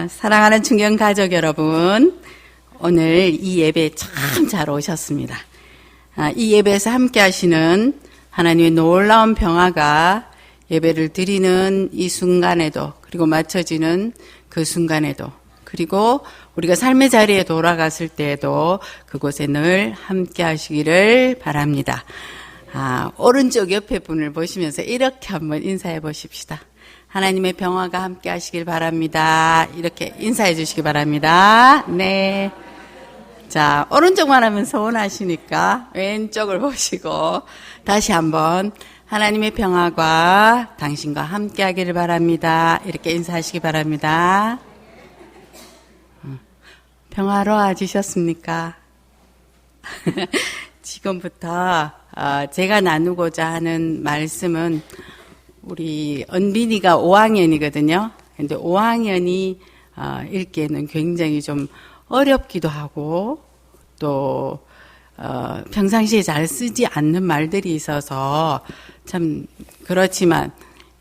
사랑하는 중견 가족 여러분, 오늘 이 예배에 참 잘 오셨습니다. 이 예배에서 함께 하시는 하나님의 놀라운 평화가 예배를 드리는 이 순간에도, 그리고 마쳐지는 그 순간에도, 그리고 우리가 삶의 자리에 돌아갔을 때에도 그곳에 늘 함께 하시기를 바랍니다. 오른쪽 옆에 분을 보시면서 이렇게 한번 인사해 보십시다. 하나님의 평화가 함께 하시길 바랍니다. 이렇게 인사해 주시기 바랍니다. 네. 자, 오른쪽만 하면 서운하시니까 왼쪽을 보시고 다시 한번 하나님의 평화가 당신과 함께 하기를 바랍니다. 이렇게 인사하시기 바랍니다. 평화로워지셨습니까? 지금부터 제가 나누고자 하는 말씀은 우리 은빈이가 5학년이거든요. 근데 5학년이 읽기에는 굉장히 좀 어렵기도 하고 또 평상시에 잘 쓰지 않는 말들이 있어서 참 그렇지만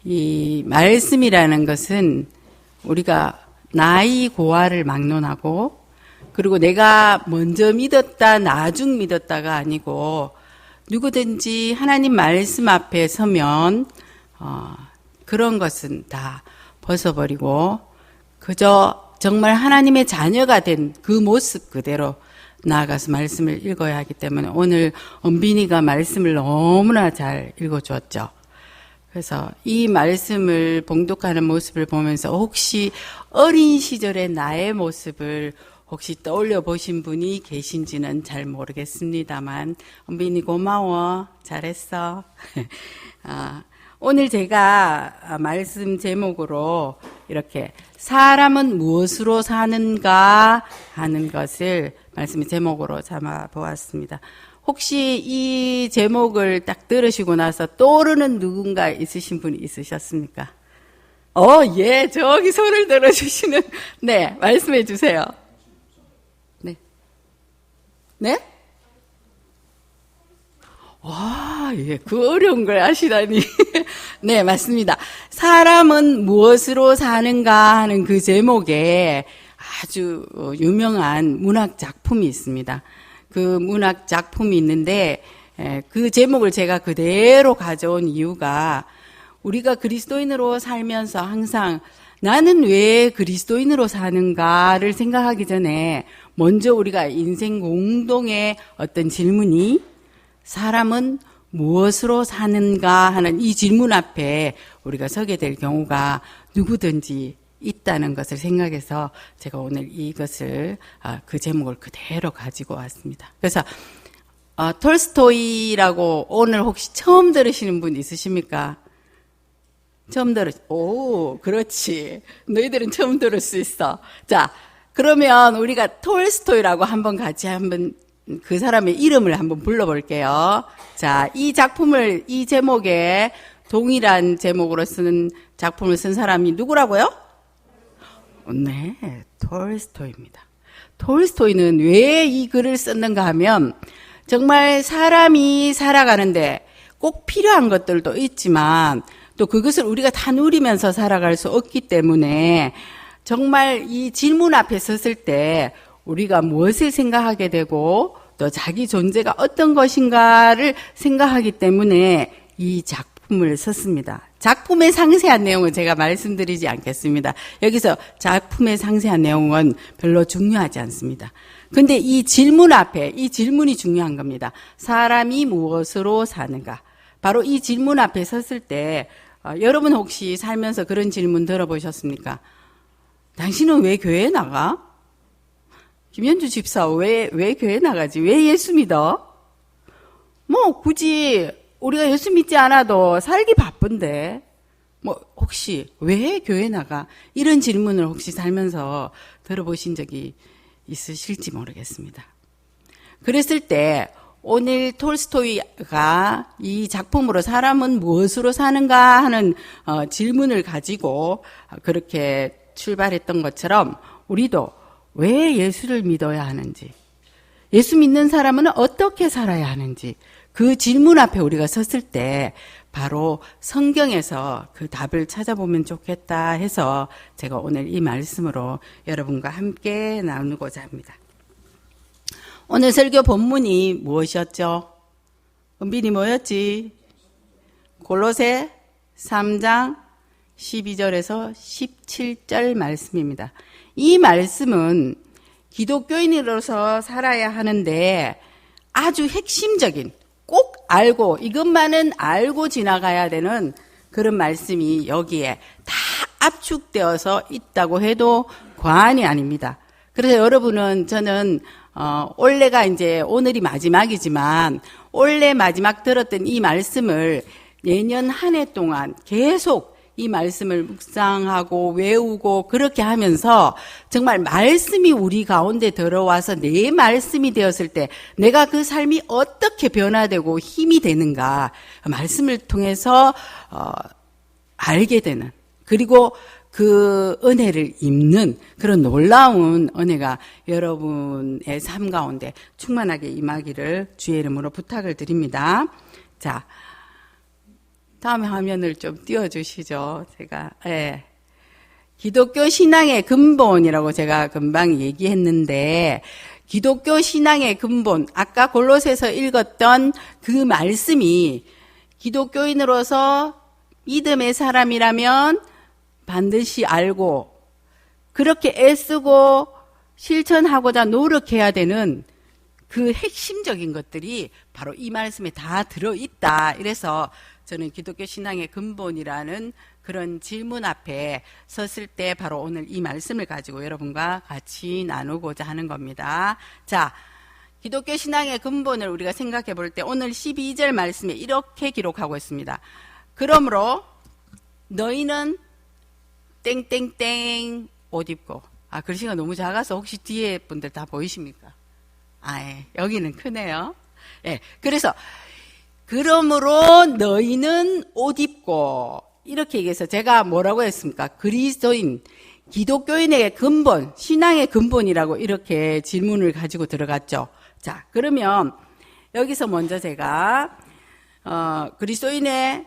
이 말씀이라는 것은 우리가 나이 고하를 막론하고 그리고 내가 먼저 믿었다 나중 믿었다가 아니고 누구든지 하나님 말씀 앞에 서면 그런 것은 다 벗어버리고 그저 정말 하나님의 자녀가 된 그 모습 그대로 나아가서 말씀을 읽어야 하기 때문에 오늘 은빈이가 말씀을 너무나 잘 읽어주었죠. 그래서 이 말씀을 봉독하는 모습을 보면서 혹시 어린 시절의 나의 모습을 혹시 떠올려 보신 분이 계신지는 잘 모르겠습니다만 은빈이 고마워. 잘했어. 오늘 제가 말씀 제목으로 이렇게 사람은 무엇으로 사는가 하는 것을 말씀의 제목으로 삼아 보았습니다. 혹시 이 제목을 딱 들으시고 나서 떠오르는 누군가 있으신 분이 있으셨습니까? 예, 저기 손을 들어주시는, 네, 말씀해 주세요. 네. 네? 와, 예, 그 어려운 걸 아시다니. 네, 맞습니다. 사람은 무엇으로 사는가 하는 그 제목에 아주 유명한 문학 작품이 있습니다. 그 문학 작품이 있는데 그 제목을 제가 그대로 가져온 이유가 우리가 그리스도인으로 살면서 항상 나는 왜 그리스도인으로 사는가를 생각하기 전에 먼저 우리가 인생 공동의 어떤 질문이 사람은 무엇으로 사는가 하는 이 질문 앞에 우리가 서게 될 경우가 누구든지 있다는 것을 생각해서 제가 오늘 이것을 그 제목을 그대로 가지고 왔습니다. 그래서 톨스토이라고 오늘 혹시 처음 들으시는 분 있으십니까? 처음 오, 그렇지. 너희들은 처음 들을 수 있어. 자, 그러면 우리가 톨스토이라고 한번 같이 한번 그 사람의 이름을 한번 불러볼게요. 자, 이 작품을, 이 제목에 동일한 제목으로 쓰는 작품을 쓴 사람이 누구라고요? 네, 톨스토이입니다. 톨스토이는 왜 이 글을 썼는가 하면 정말 사람이 살아가는데 꼭 필요한 것들도 있지만 또 그것을 우리가 다 누리면서 살아갈 수 없기 때문에 정말 이 질문 앞에 섰을 때 우리가 무엇을 생각하게 되고 또 자기 존재가 어떤 것인가를 생각하기 때문에 이 작품을 썼습니다. 작품의 상세한 내용은 제가 말씀드리지 않겠습니다. 여기서 작품의 상세한 내용은 별로 중요하지 않습니다. 근데 이 질문 앞에 이 질문이 중요한 겁니다. 사람이 무엇으로 사는가? 바로 이 질문 앞에 섰을 때 여러분 혹시 살면서 그런 질문 들어보셨습니까? 당신은 왜 교회에 나가? 김현주 집사 왜 교회 나가지? 왜 예수 믿어? 뭐 굳이 우리가 예수 믿지 않아도 살기 바쁜데 뭐 혹시 왜 교회 나가? 이런 질문을 혹시 살면서 들어보신 적이 있으실지 모르겠습니다. 그랬을 때 오늘 톨스토이가 이 작품으로 사람은 무엇으로 사는가 하는 질문을 가지고 그렇게 출발했던 것처럼 우리도 왜 예수를 믿어야 하는지, 예수 믿는 사람은 어떻게 살아야 하는지 그 질문 앞에 우리가 섰을 때 바로 성경에서 그 답을 찾아보면 좋겠다 해서 제가 오늘 이 말씀으로 여러분과 함께 나누고자 합니다. 오늘 설교 본문이 무엇이었죠? 은빈이 뭐였지? 골로새 3장 12절에서 17절 말씀입니다. 이 말씀은 기독교인으로서 살아야 하는데 아주 핵심적인, 꼭 알고, 이것만은 알고 지나가야 되는 그런 말씀이 여기에 다 압축되어서 있다고 해도 과언이 아닙니다. 그래서 여러분은, 저는 올해가 이제 오늘이 마지막이지만 올해 마지막 들었던 이 말씀을 내년 한 해 동안 계속 이 말씀을 묵상하고 외우고 그렇게 하면서 정말 말씀이 우리 가운데 들어와서 내 말씀이 되었을 때 내가 그 삶이 어떻게 변화되고 힘이 되는가 말씀을 통해서 알게 되는, 그리고 그 은혜를 입는 그런 놀라운 은혜가 여러분의 삶 가운데 충만하게 임하기를 주의 이름으로 부탁을 드립니다. 자, 다음 화면을 좀 띄워주시죠. 제가, 기독교 신앙의 근본이라고 제가 금방 얘기했는데, 기독교 신앙의 근본, 아까 골로새서 읽었던 그 말씀이 기독교인으로서 믿음의 사람이라면 반드시 알고, 그렇게 애쓰고 실천하고자 노력해야 되는 그 핵심적인 것들이 바로 이 말씀에 다 들어있다. 이래서 저는 기독교 신앙의 근본이라는 그런 질문 앞에 섰을 때 바로 오늘 이 말씀을 가지고 여러분과 같이 나누고자 하는 겁니다. 자, 기독교 신앙의 근본을 우리가 생각해 볼 때 오늘 12절 말씀에 이렇게 기록하고 있습니다. 그러므로 너희는 땡땡땡 옷 입고, 글씨가 너무 작아서 혹시 뒤에 분들 다 보이십니까? 여기는 크네요. 그래서 그러므로 너희는 옷 입고, 이렇게 얘기해서 제가 뭐라고 했습니까? 그리스도인, 기독교인의 근본, 신앙의 근본이라고 이렇게 질문을 가지고 들어갔죠. 자, 그러면 여기서 먼저 제가 그리스도인의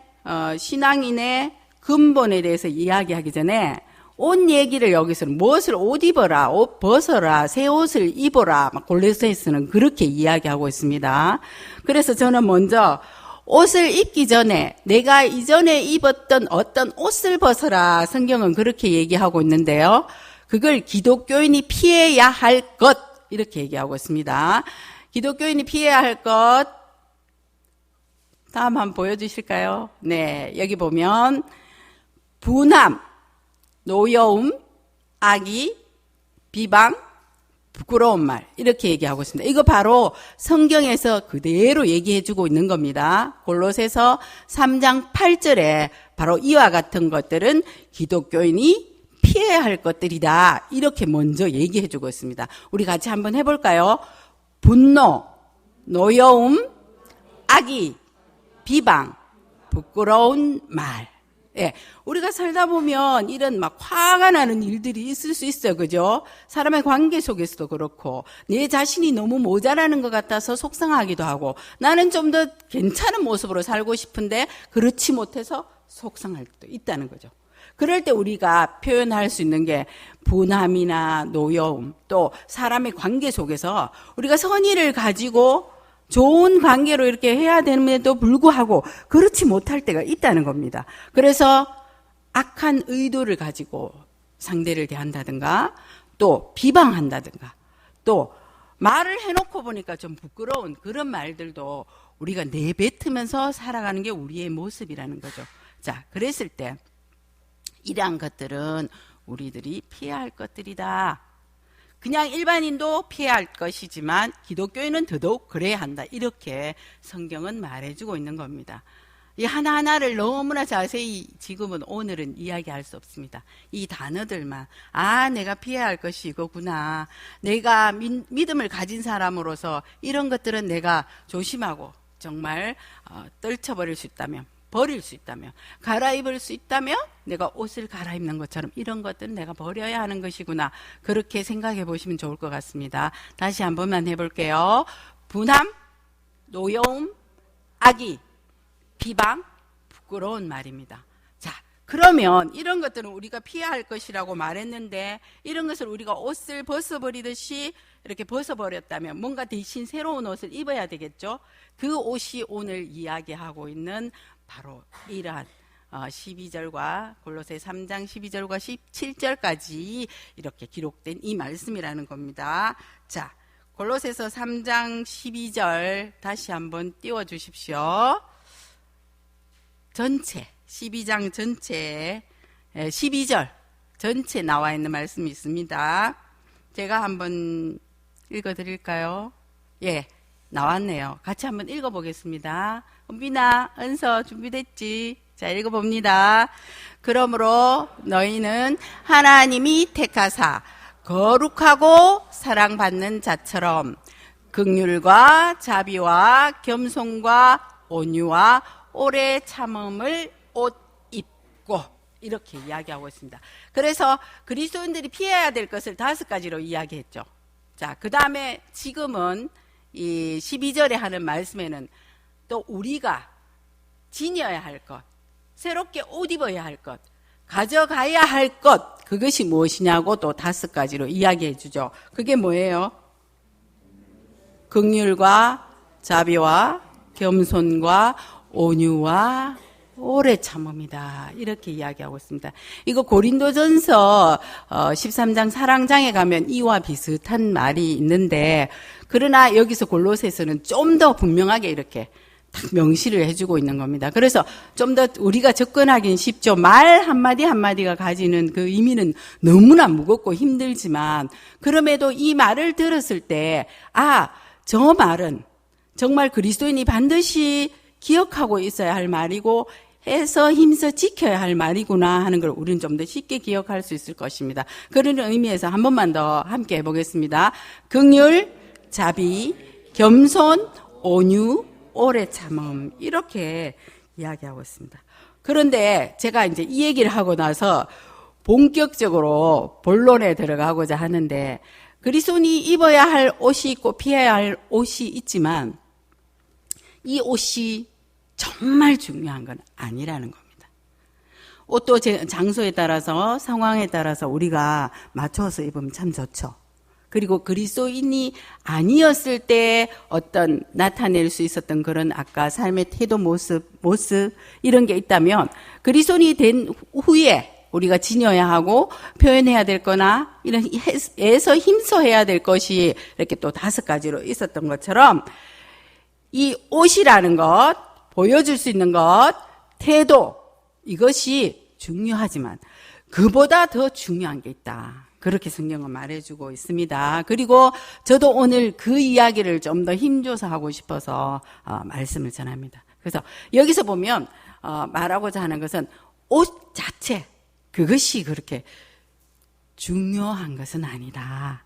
신앙인의 근본에 대해서 이야기하기 전에 옷 얘기를 여기서는 무엇을 옷 입어라, 옷 벗어라, 새 옷을 입어라, 막 골로새서는 그렇게 이야기하고 있습니다. 그래서 저는 먼저 옷을 입기 전에 내가 이전에 입었던 어떤 옷을 벗어라, 성경은 그렇게 얘기하고 있는데요. 그걸 기독교인이 피해야 할 것, 이렇게 얘기하고 있습니다. 기독교인이 피해야 할 것, 다음 한번 보여주실까요? 네, 여기 보면 분함, 노여움, 악의, 비방, 부끄러운 말, 이렇게 얘기하고 있습니다. 이거 바로 성경에서 그대로 얘기해주고 있는 겁니다. 골로새서 3장 8절에 바로 이와 같은 것들은 기독교인이 피해야 할 것들이다, 이렇게 먼저 얘기해주고 있습니다. 우리 같이 한번 해볼까요? 분노, 노여움, 악의, 비방, 부끄러운 말. 우리가 살다 보면 이런 막 화가 나는 일들이 있을 수 있어요. 그죠? 사람의 관계 속에서도 그렇고, 내 자신이 너무 모자라는 것 같아서 속상하기도 하고, 나는 좀 더 괜찮은 모습으로 살고 싶은데 그렇지 못해서 속상할 때도 있다는 거죠. 그럴 때 우리가 표현할 수 있는 게 분함이나 노여움, 또 사람의 관계 속에서 우리가 선의를 가지고 좋은 관계로 이렇게 해야 됨에도 불구하고 그렇지 못할 때가 있다는 겁니다. 그래서 악한 의도를 가지고 상대를 대한다든가, 또 비방한다든가, 또 말을 해놓고 보니까 좀 부끄러운 그런 말들도 우리가 내뱉으면서 살아가는 게 우리의 모습이라는 거죠. 자, 그랬을 때 이러한 것들은 우리들이 피해야 할 것들이다. 그냥 일반인도 피해야 할 것이지만 기독교인은 더더욱 그래야 한다, 이렇게 성경은 말해주고 있는 겁니다. 이 하나하나를 너무나 자세히 지금은 오늘은 이야기할 수 없습니다. 이 단어들만, 내가 피해야 할 것이 이거구나, 내가 믿음을 가진 사람으로서 이런 것들은 내가 조심하고 정말 떨쳐버릴 수 있다면, 버릴 수 있다면, 갈아입을 수 있다면 내가 옷을 갈아입는 것처럼 이런 것들은 내가 버려야 하는 것이구나, 그렇게 생각해 보시면 좋을 것 같습니다. 다시 한 번만 해볼게요. 분함, 노여움, 악의, 비방, 부끄러운 말입니다. 자, 그러면 이런 것들은 우리가 피해야 할 것이라고 말했는데 이런 것을 우리가 옷을 벗어버리듯이 이렇게 벗어버렸다면 뭔가 대신 새로운 옷을 입어야 되겠죠. 그 옷이 오늘 이야기하고 있는 바로 이러한 12절과 골로새 3장 12절과 17절까지 이렇게 기록된 이 말씀이라는 겁니다. 자, 골로새서 3장 12절 다시 한번 띄워주십시오. 전체 12장 전체 12절 전체 나와 있는 말씀이 있습니다. 제가 한번 읽어드릴까요? 예, 나왔네요. 같이 한번 읽어보겠습니다. 은빈아, 은서 준비됐지? 자, 읽어봅니다. 그러므로 너희는 하나님이 택하사 거룩하고 사랑받는 자처럼 긍휼과 자비와 겸손과 온유와 오래 참음을 옷 입고 이렇게 이야기하고 있습니다. 그래서 그리스도인들이 피해야 될 것을 5가지로 이야기했죠. 자, 그 다음에 지금은 이 12절에 하는 말씀에는 또 우리가 지녀야 할 것, 새롭게 옷 입어야 할 것, 가져가야 할 것, 그것이 무엇이냐고 또 5가지로 이야기해 주죠. 그게 뭐예요? 긍휼과 자비와 겸손과 온유와 오래 참음이다. 이렇게 이야기하고 있습니다. 이거 고린도전서 13장 사랑장에 가면 이와 비슷한 말이 있는데 그러나 여기서 골로새서는 좀 더 분명하게 이렇게 딱 명시를 해주고 있는 겁니다. 그래서 좀 더 우리가 접근하기는 쉽죠. 말 한마디 한마디가 가지는 그 의미는 너무나 무겁고 힘들지만 그럼에도 이 말을 들었을 때 저 말은 정말 그리스도인이 반드시 기억하고 있어야 할 말이고 해서 힘써 지켜야 할 말이구나 하는 걸 우리는 좀 더 쉽게 기억할 수 있을 것입니다. 그런 의미에서 한 번만 더 함께 해보겠습니다. 긍휼, 자비, 겸손, 온유, 오래 참음 이렇게 이야기하고 있습니다. 그런데 제가 이제 이 얘기를 하고 나서 본격적으로 본론에 들어가고자 하는데 그리스도인이 입어야 할 옷이 있고 피해야 할 옷이 있지만 이 옷이 정말 중요한 건 아니라는 겁니다. 옷도 장소에 따라서 상황에 따라서 우리가 맞춰서 입으면 참 좋죠. 그리고 그리스도인이 아니었을 때 어떤 나타낼 수 있었던 그런 아까 삶의 태도 모습 이런 게 있다면 그리스도인이 된 후에 우리가 지녀야 하고 표현해야 될 거나 이런 애서 힘써해야 될 것이 이렇게 또 5가지로 있었던 것처럼 이 옷이라는 것, 보여줄 수 있는 것, 태도 이것이 중요하지만 그보다 더 중요한 게 있다. 그렇게 성경은 말해주고 있습니다. 그리고 저도 오늘 그 이야기를 좀 더 힘줘서 하고 싶어서 말씀을 전합니다. 그래서 여기서 보면 말하고자 하는 것은 옷 자체 그것이 그렇게 중요한 것은 아니다.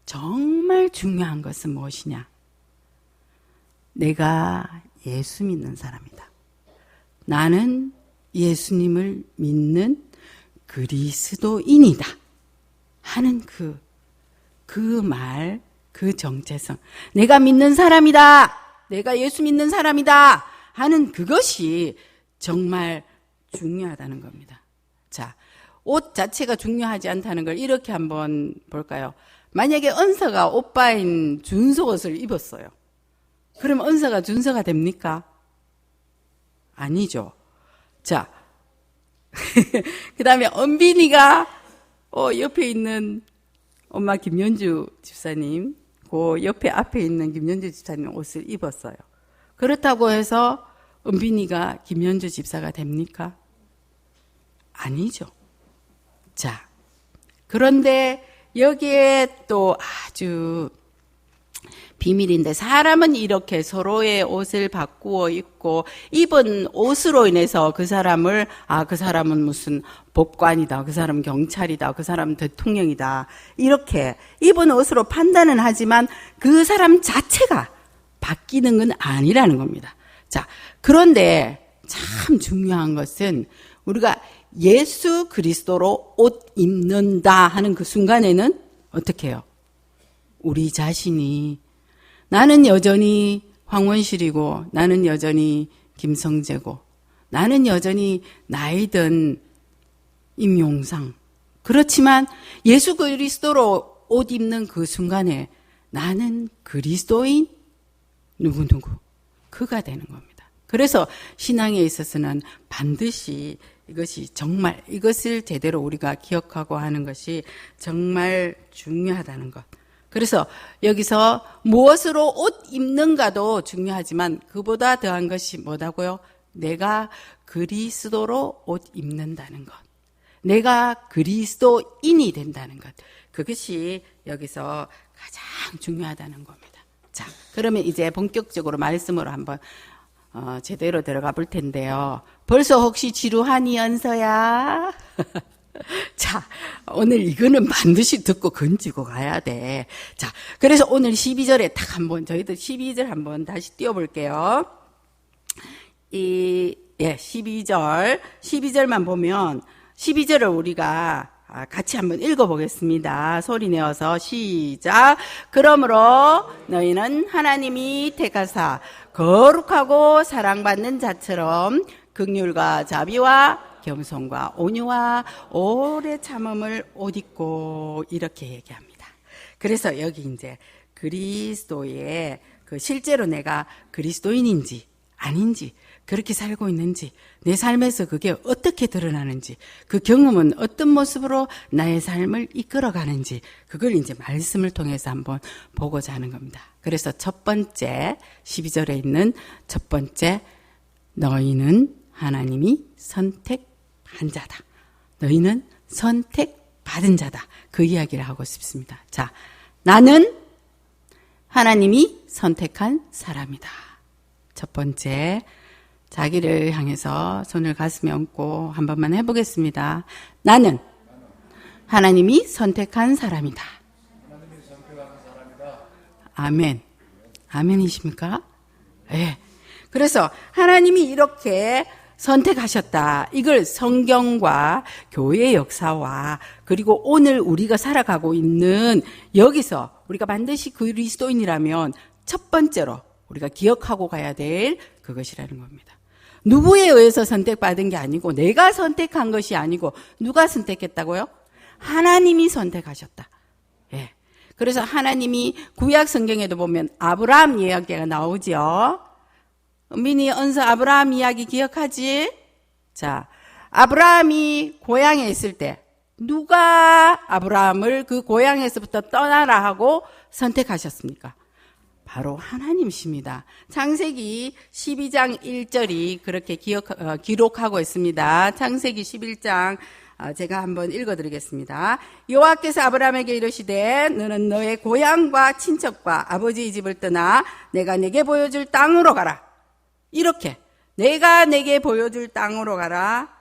정말 중요한 것은 무엇이냐? 내가 예수 믿는 사람이다. 나는 예수님을 믿는 그리스도인이다. 하는 그 말, 그 정체성. 내가 믿는 사람이다. 내가 예수 믿는 사람이다. 하는 그것이 정말 중요하다는 겁니다. 자, 옷 자체가 중요하지 않다는 걸 이렇게 한번 볼까요? 만약에 은서가 오빠인 준서 옷을 입었어요. 그럼 은서가 준서가 됩니까? 아니죠. 자, 그 다음에 은빈이가 옆에 있는 엄마 김연주 집사님, 그 옆에 앞에 있는 김연주 집사님 옷을 입었어요. 그렇다고 해서 은빈이가 김연주 집사가 됩니까? 아니죠. 자, 그런데 여기에 또 아주 비밀인데 사람은 이렇게 서로의 옷을 바꾸어 입고 입은 옷으로 인해서 그 사람을 그 사람은 무슨 법관이다, 그 사람은 경찰이다, 그 사람은 대통령이다 이렇게 입은 옷으로 판단은 하지만 그 사람 자체가 바뀌는 건 아니라는 겁니다. 자, 그런데 참 중요한 것은 우리가 예수 그리스도로 옷 입는다 하는 그 순간에는 어떻게 해요? 우리 자신이 나는 여전히 황원실이고 나는 여전히 김성재고 나는 여전히 나이든 임용상. 그렇지만 예수 그리스도로 옷 입는 그 순간에 나는 그리스도인 누구누구 그가 되는 겁니다. 그래서 신앙에 있어서는 반드시 이것이 정말 이것을 제대로 우리가 기억하고 하는 것이 정말 중요하다는 것. 그래서 여기서 무엇으로 옷 입는가도 중요하지만 그보다 더한 것이 뭐다고요? 내가 그리스도로 옷 입는다는 것. 내가 그리스도인이 된다는 것. 그것이 여기서 가장 중요하다는 겁니다. 자, 그러면 이제 본격적으로 말씀으로 한번 제대로 들어가 볼 텐데요. 벌써 혹시 지루하니 연서야? 자, 오늘 이거는 반드시 듣고 건지고 가야 돼. 자, 그래서 오늘 12절에 딱 한번 저희도 12절 한번 다시 띄워볼게요. 12절만 보면 12절을 우리가 같이 한번 읽어보겠습니다. 소리 내어서 시작. 그러므로 너희는 하나님이 택하사 거룩하고 사랑받는 자처럼 긍휼과 자비와 겸손과 온유와 오래 참음을 옷 입고 이렇게 얘기합니다. 그래서 여기 이제 그리스도의 그 실제로 내가 그리스도인인지 아닌지 그렇게 살고 있는지 내 삶에서 그게 어떻게 드러나는지 그 경험은 어떤 모습으로 나의 삶을 이끌어가는지 그걸 이제 말씀을 통해서 한번 보고자 하는 겁니다. 그래서 첫 번째 12절에 있는 첫 번째 너희는 하나님이 선택한 자다. 너희는 선택받은 자다. 그 이야기를 하고 싶습니다. 자, 나는 하나님이 선택한 사람이다. 첫 번째 자기를 향해서 손을 가슴에 얹고 한 번만 해보겠습니다. 나는 하나님이 선택한 사람이다. 아멘. 아멘이십니까? 네. 그래서 하나님이 이렇게 선택하셨다. 이걸 성경과 교회의 역사와 그리고 오늘 우리가 살아가고 있는 여기서 우리가 반드시 그리스도인이라면 첫 번째로 우리가 기억하고 가야 될 그것이라는 겁니다. 누구에 의해서 선택받은 게 아니고 내가 선택한 것이 아니고 누가 선택했다고요? 하나님이 선택하셨다. 예. 그래서 하나님이 구약 성경에도 보면 아브라함 이야기가 나오죠. 은빈이 언서 아브라함 이야기 기억하지? 자, 아브라함이 고향에 있을 때 누가 아브라함을 그 고향에서부터 떠나라 하고 선택하셨습니까? 바로 하나님이십니다. 창세기 12장 1절이 그렇게 기록하고 있습니다. 창세기 11장 제가 한번 읽어드리겠습니다. 여호와께서 아브라함에게 이르시되 너는 너의 고향과 친척과 아버지의 집을 떠나 내가 내게 보여줄 땅으로 가라. 이렇게 내가 내게 보여줄 땅으로 가라.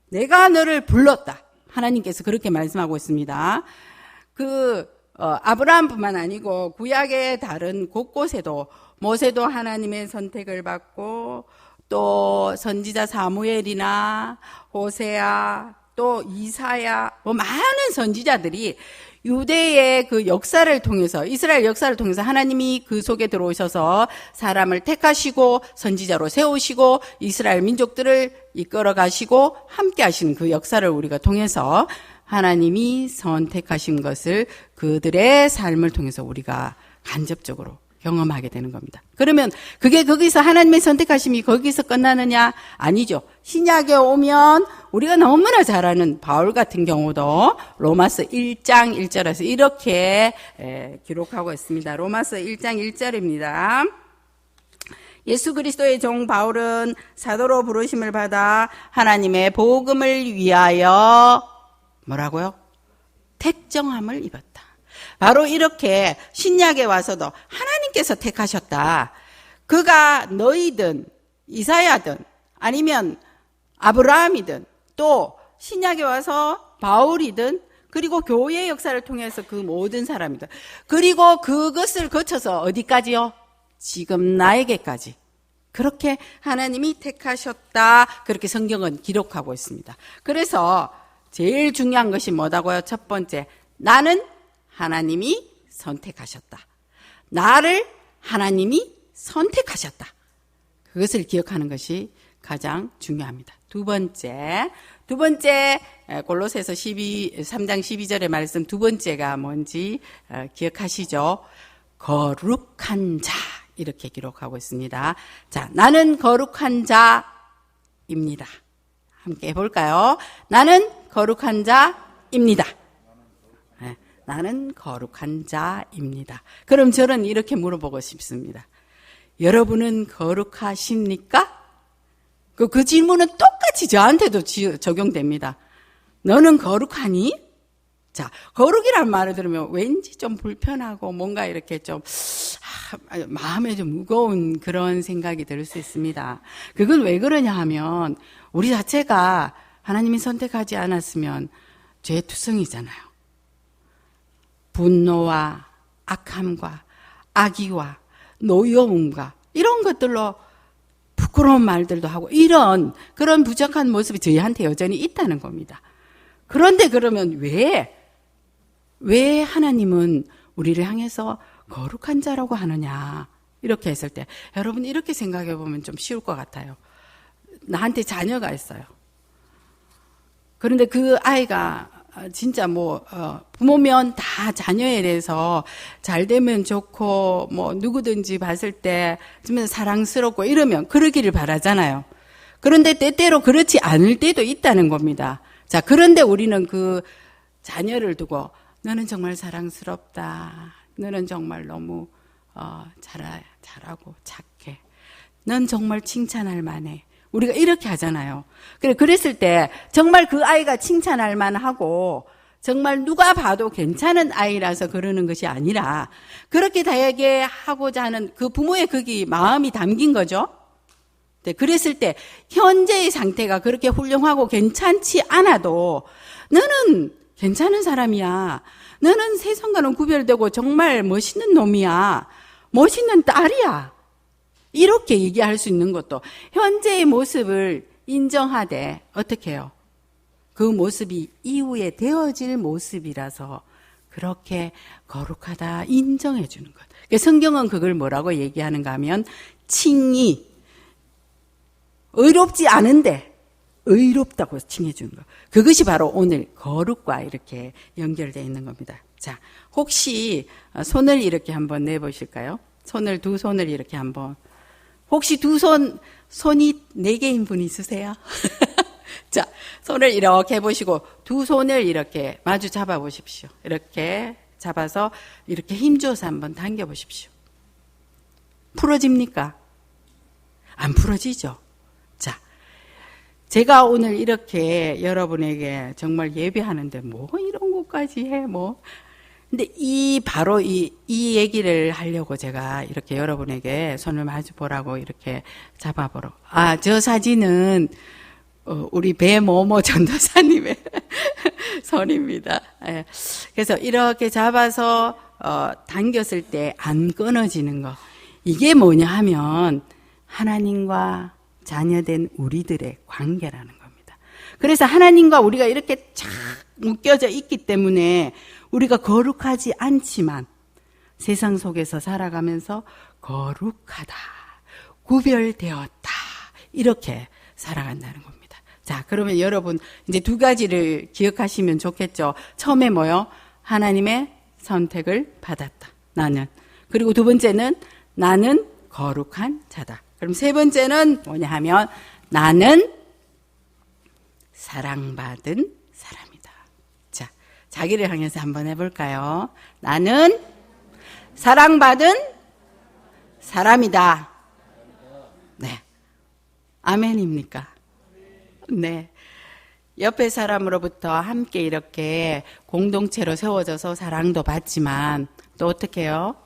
내가 너를 불렀다. 하나님께서 그렇게 말씀하고 있습니다. 아브라함뿐만 아니고 구약의 다른 곳곳에도 모세도 하나님의 선택을 받고 또 선지자 사무엘이나 호세아 또 이사야 많은 선지자들이 유대의 그 역사를 통해서 이스라엘 역사를 통해서 하나님이 그 속에 들어오셔서 사람을 택하시고 선지자로 세우시고 이스라엘 민족들을 이끌어 가시고 함께 하시는 그 역사를 우리가 통해서 하나님이 선택하신 것을 그들의 삶을 통해서 우리가 간접적으로 경험하게 되는 겁니다. 그러면 그게 거기서 하나님의 선택하심이 거기서 끝나느냐? 아니죠. 신약에 오면 우리가 너무나 잘 아는 바울 같은 경우도 로마서 1장 1절에서 이렇게 기록하고 있습니다. 로마서 1장 1절입니다. 예수 그리스도의 종 바울은 사도로 부르심을 받아 하나님의 복음을 위하여 뭐라고요? 택정함을 입었다. 바로 이렇게 신약에 와서도 하나님께서 택하셨다. 그가 너희든 이사야든 아니면 아브라함이든 또 신약에 와서 바울이든 그리고 교회의 역사를 통해서 그 모든 사람이든 그리고 그것을 거쳐서 어디까지요? 지금 나에게까지. 그렇게 하나님이 택하셨다. 그렇게 성경은 기록하고 있습니다. 그래서 제일 중요한 것이 뭐다고요? 첫 번째, 나는 하나님이 선택하셨다. 나를 하나님이 선택하셨다. 그것을 기억하는 것이 가장 중요합니다. 두 번째 골로새서 3장 12절의 말씀 두 번째가 뭔지 기억하시죠? 거룩한 자 이렇게 기록하고 있습니다. 자, 나는 거룩한 자입니다. 함께 해볼까요? 나는 거룩한 자입니다. 네, 나는 거룩한 자입니다. 그럼 저는 이렇게 물어보고 싶습니다. 여러분은 거룩하십니까? 그 질문은 똑같이 저한테도 적용됩니다. 너는 거룩하니? 자, 거룩이란 말을 들으면 왠지 좀 불편하고 뭔가 이렇게 좀 마음에 좀 무거운 그런 생각이 들 수 있습니다. 그건 왜 그러냐 하면 우리 자체가 하나님이 선택하지 않았으면 죄투성이잖아요. 분노와 악함과 악의와 노여움과 이런 것들로 부끄러운 말들도 하고 이런 그런 부족한 모습이 저희한테 여전히 있다는 겁니다. 그런데 그러면 왜 하나님은 우리를 향해서 거룩한 자라고 하느냐 이렇게 했을 때 여러분 이렇게 생각해 보면 좀 쉬울 것 같아요. 나한테 자녀가 있어요. 그런데 그 아이가 진짜 부모면 다 자녀에 대해서 잘 되면 좋고 누구든지 봤을 때 좀 사랑스럽고 이러면 그러기를 바라잖아요. 그런데 때때로 그렇지 않을 때도 있다는 겁니다. 자, 그런데 우리는 그 자녀를 두고 너는 정말 사랑스럽다. 너는 정말 너무 잘하고 착해. 넌 정말 칭찬할 만해. 우리가 이렇게 하잖아요. 그랬을 때 정말 그 아이가 칭찬할 만하고 정말 누가 봐도 괜찮은 아이라서 그러는 것이 아니라 그렇게 되게 하고자 하는 그 부모의 거기 마음이 담긴 거죠. 네, 그랬을 때 현재의 상태가 그렇게 훌륭하고 괜찮지 않아도 너는 괜찮은 사람이야. 너는 세상과는 구별되고 정말 멋있는 놈이야. 멋있는 딸이야. 이렇게 얘기할 수 있는 것도 현재의 모습을 인정하되 어떻게 해요? 그 모습이 이후에 되어질 모습이라서 그렇게 거룩하다 인정해 주는 것. 성경은 그걸 뭐라고 얘기하는가 하면 칭의. 의롭지 않은데 의롭다고 칭해 주는 것. 그것이 바로 오늘 거룩과 이렇게 연결되어 있는 겁니다. 자, 혹시 손을 이렇게 한번 내보실까요? 두 손을 이렇게 한번. 혹시 손이 4개인 분 있으세요? 자, 손을 이렇게 해보시고 두 손을 이렇게 마주 잡아 보십시오. 이렇게 잡아서 이렇게 힘줘서 한번 당겨 보십시오. 풀어집니까? 안 풀어지죠? 자, 제가 오늘 이렇게 여러분에게 정말 예배하는데 이런 것까지 해, 근데 바로 이 얘기를 하려고 제가 이렇게 여러분에게 손을 마주 보라고 이렇게 잡아보라고. 저 사진은, 우리 배모모 전도사님의 손입니다. 예. 그래서 이렇게 잡아서, 당겼을 때 안 끊어지는 거. 이게 뭐냐 하면, 하나님과 자녀된 우리들의 관계라는 겁니다. 그래서 하나님과 우리가 이렇게 착 묶여져 있기 때문에 우리가 거룩하지 않지만 세상 속에서 살아가면서 거룩하다, 구별되었다 이렇게 살아간다는 겁니다. 자, 그러면 여러분 이제 두 가지를 기억하시면 좋겠죠. 처음에 하나님의 선택을 받았다. 나는. 그리고 두 번째는 나는 거룩한 자다. 그럼 세 번째는 뭐냐 하면 나는 사랑받은 사람이다. 자, 자기를 향해서 한번 해볼까요? 나는 사랑받은 사람이다. 네. 아멘입니까? 네. 옆에 사람으로부터 함께 이렇게 공동체로 세워져서 사랑도 받지만 또 어떻게 해요?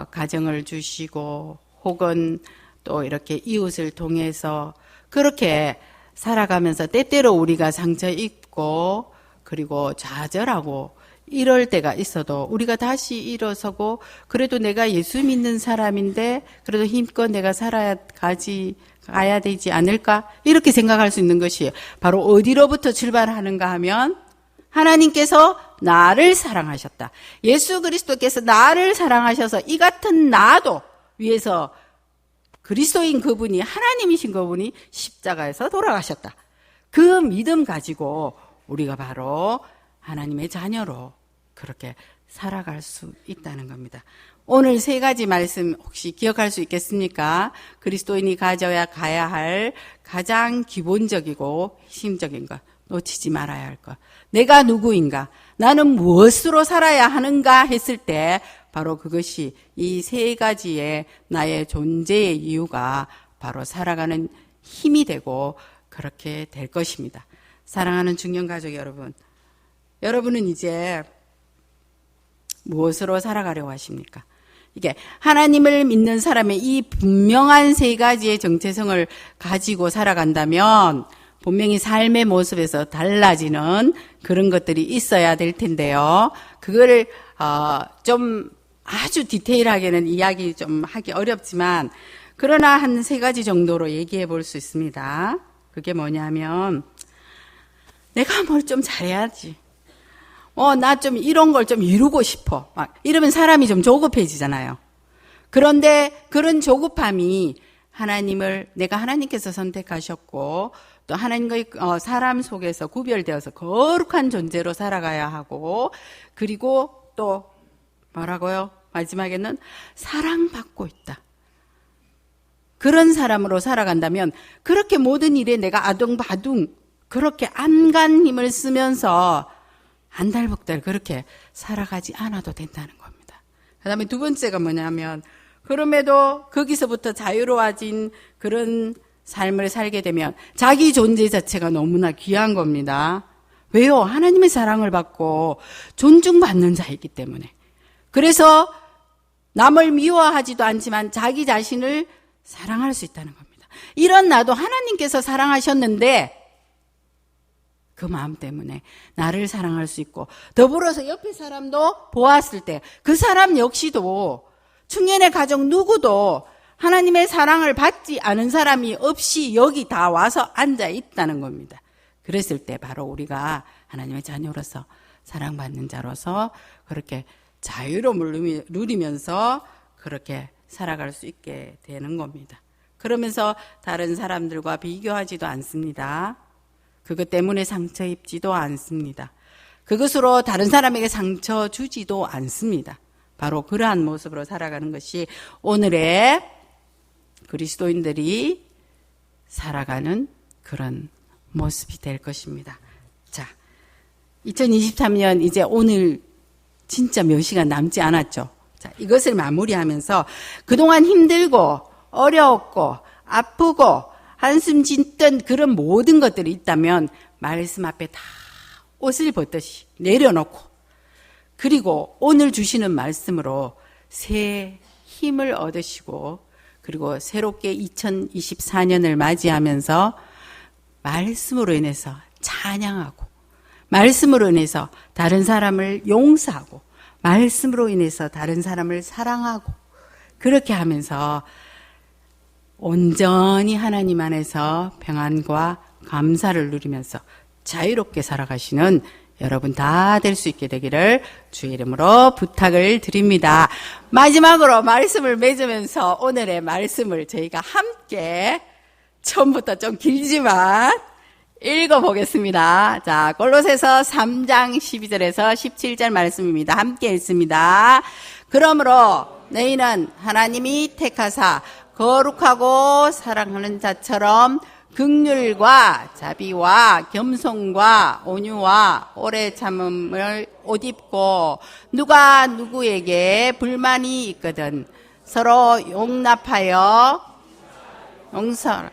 가정을 주시고 혹은 또 이렇게 이웃을 통해서 그렇게 살아가면서 때때로 우리가 상처 입고 그리고 좌절하고 이럴 때가 있어도 우리가 다시 일어서고 그래도 내가 예수 믿는 사람인데 그래도 힘껏 내가 가야 되지 않을까? 이렇게 생각할 수 있는 것이 바로 어디로부터 출발하는가 하면 하나님께서 나를 사랑하셨다. 예수 그리스도께서 나를 사랑하셔서 이 같은 나도 위해서 그리스도인 그분이, 하나님이신 그분이 십자가에서 돌아가셨다. 그 믿음 가지고 우리가 바로 하나님의 자녀로 그렇게 살아갈 수 있다는 겁니다. 오늘 세 가지 말씀 혹시 기억할 수 있겠습니까? 그리스도인이 가야 할 가장 기본적이고 핵심적인 것, 놓치지 말아야 할 것. 내가 누구인가? 나는 무엇으로 살아야 하는가 했을 때 바로 그것이 이 세 가지의 나의 존재의 이유가 바로 살아가는 힘이 되고 그렇게 될 것입니다. 사랑하는 중년가족 여러분, 여러분은 이제 무엇으로 살아가려고 하십니까? 이게 하나님을 믿는 사람의 이 분명한 세 가지의 정체성을 가지고 살아간다면 분명히 삶의 모습에서 달라지는 그런 것들이 있어야 될 텐데요. 그거를 좀 아주 디테일하게는 이야기 좀 하기 어렵지만 그러나 한 세 가지 정도로 얘기해 볼 수 있습니다. 그게 뭐냐면 내가 뭘 좀 잘해야지. 나 좀 이런 걸 좀 이루고 싶어. 막 이러면 사람이 좀 조급해지잖아요. 그런데 그런 조급함이 내가 하나님께서 선택하셨고 또 하나님의 사람 속에서 구별되어서 거룩한 존재로 살아가야 하고 그리고 또 뭐라고요? 마지막에는 사랑받고 있다. 그런 사람으로 살아간다면 그렇게 모든 일에 내가 아둥바둥 그렇게 안간 힘을 쓰면서 안달복달 그렇게 살아가지 않아도 된다는 겁니다. 그 다음에 두 번째가 뭐냐면 그럼에도 거기서부터 자유로워진 그런 삶을 살게 되면 자기 존재 자체가 너무나 귀한 겁니다. 왜요? 하나님의 사랑을 받고 존중받는 자이기 때문에. 그래서 남을 미워하지도 않지만 자기 자신을 사랑할 수 있다는 겁니다. 이런 나도 하나님께서 사랑하셨는데 그 마음 때문에 나를 사랑할 수 있고 더불어서 옆에 사람도 보았을 때 그 사람 역시도 중년의 가족 누구도 하나님의 사랑을 받지 않은 사람이 없이 여기 다 와서 앉아 있다는 겁니다. 그랬을 때 바로 우리가 하나님의 자녀로서 사랑받는 자로서 그렇게 자유로움을 누리면서 그렇게 살아갈 수 있게 되는 겁니다. 그러면서 다른 사람들과 비교하지도 않습니다. 그것 때문에 상처 입지도 않습니다. 그것으로 다른 사람에게 상처 주지도 않습니다. 바로 그러한 모습으로 살아가는 것이 오늘의 그리스도인들이 살아가는 그런 모습이 될 것입니다. 자, 2023년 이제 오늘 진짜 몇 시간 남지 않았죠. 자, 이것을 마무리하면서 그동안 힘들고 어려웠고 아프고 한숨 짓던 그런 모든 것들이 있다면 말씀 앞에 다 옷을 벗듯이 내려놓고 그리고 오늘 주시는 말씀으로 새 힘을 얻으시고 그리고 새롭게 2024년을 맞이하면서 말씀으로 인해서 찬양하고 말씀으로 인해서 다른 사람을 용서하고 말씀으로 인해서 다른 사람을 사랑하고 그렇게 하면서 온전히 하나님 안에서 평안과 감사를 누리면서 자유롭게 살아가시는 여러분 다 될 수 있게 되기를 주의 이름으로 부탁을 드립니다. 마지막으로 말씀을 맺으면서 오늘의 말씀을 저희가 함께 처음부터 좀 길지만 읽어보겠습니다. 자, 골로새서 3장 12절에서 17절 말씀입니다. 함께 읽습니다. 그러므로 너희는 하나님이 택하사 거룩하고 사랑하는 자처럼 긍휼과 자비와 겸손과 온유와 오래 참음을 옷 입고 누가 누구에게 불만이 있거든 서로 용납하여 용서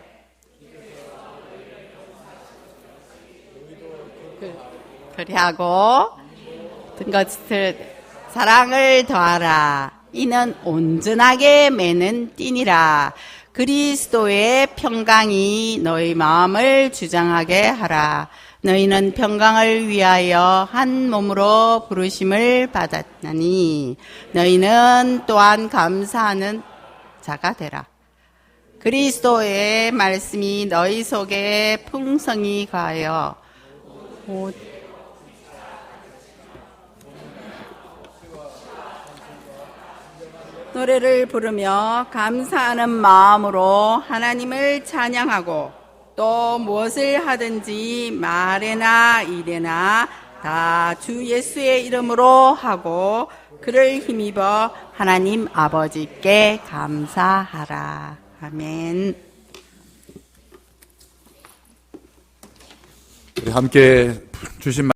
그리하고 든 것을 사랑을 더하라. 이는 온전하게 매는 띠니라. 그리스도의 평강이 너희 마음을 주장하게 하라. 너희는 평강을 위하여 한 몸으로 부르심을 받았나니 너희는 또한 감사하는 자가 되라. 그리스도의 말씀이 너희 속에 풍성히 가하여 노래를 부르며 감사하는 마음으로 하나님을 찬양하고 또 무엇을 하든지 말에나 일에나 다 주 예수의 이름으로 하고 그를 힘입어 하나님 아버지께 감사하라. 아멘. 우리 함께 주신